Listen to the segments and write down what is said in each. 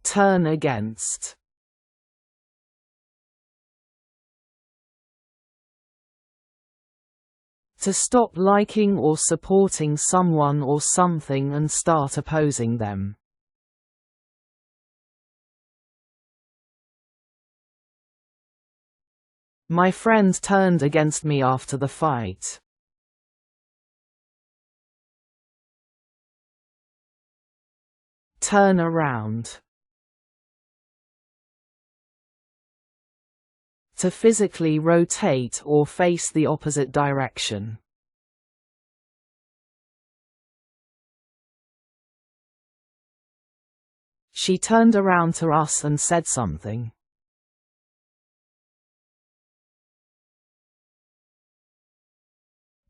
Turn against. To stop liking or supporting someone or something and start opposing them. My friend turned against me after the fight. Turn around. To physically rotate or face the opposite direction. She turned around to us and said something.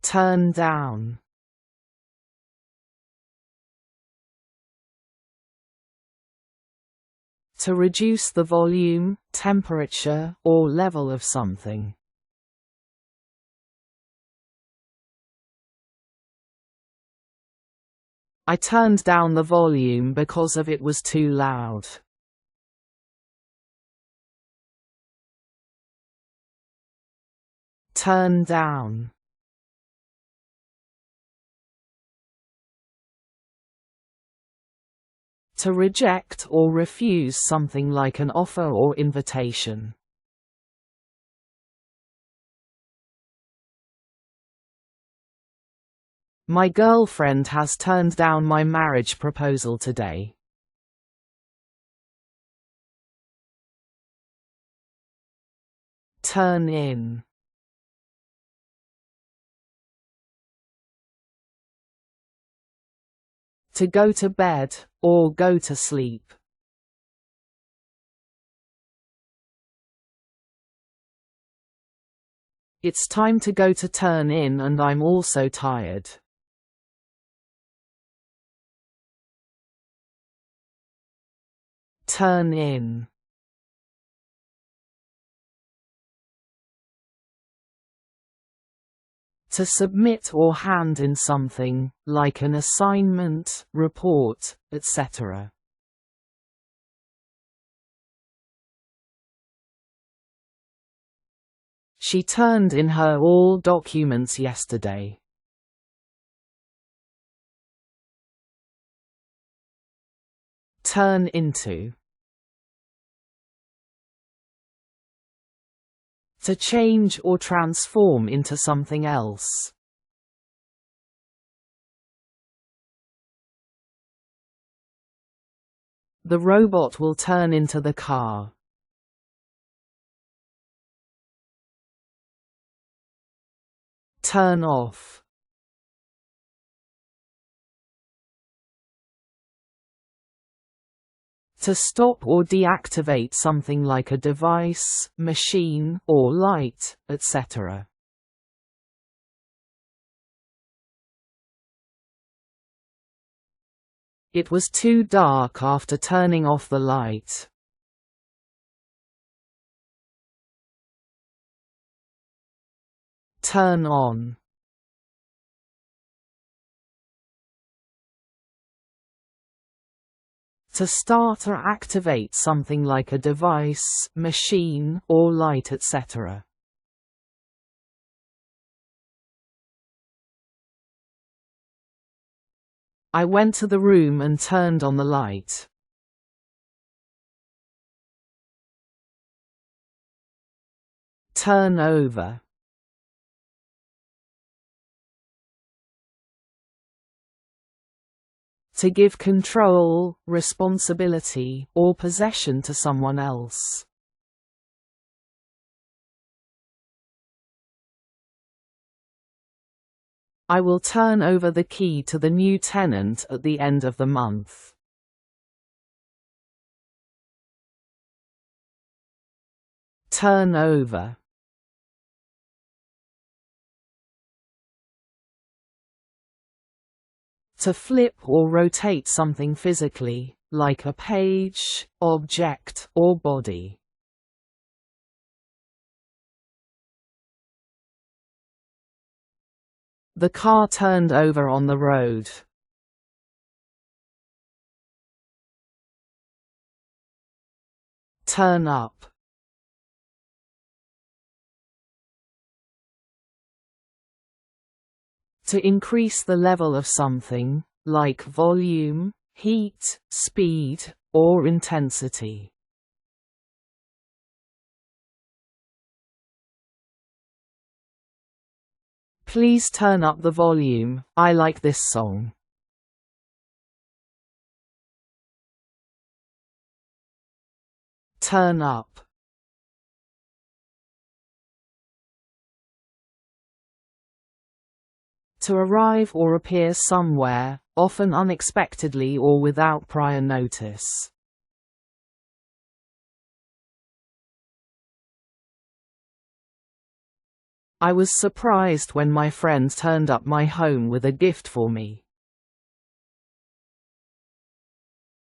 Turn down. To reduce the volume, temperature, or level of something. I turned down the volume because it was too loud. Turn down. To reject or refuse something like an offer or invitation. My girlfriend has turned down my marriage proposal today. Turn in. To go to bed, or go to sleep. It's time to go to turn in and I'm also tired. Turn in. To submit or hand in something, like an assignment, report, etc. She turned in her all documents yesterday. Turn into. To change or transform into something else. The robot will turn into the car. Turn off. To stop or deactivate something like a device, machine, or light, etc. It was too dark after turning off the light. Turn on. To start or activate something like a device, machine, or light, etc. I went to the room and turned on the light. Turn over. To give control, responsibility, or possession to someone else. I will turn over the key to the new tenant at the end of the month. Turn over. To flip or rotate something physically, like a page, object, or body. The car turned over on the road. Turn up. To increase the level of something, like volume, heat, speed, or intensity. Please turn up the volume, I like this song. Turn up. To arrive or appear somewhere, often unexpectedly or without prior notice. I was surprised when my friend turned up my home with a gift for me.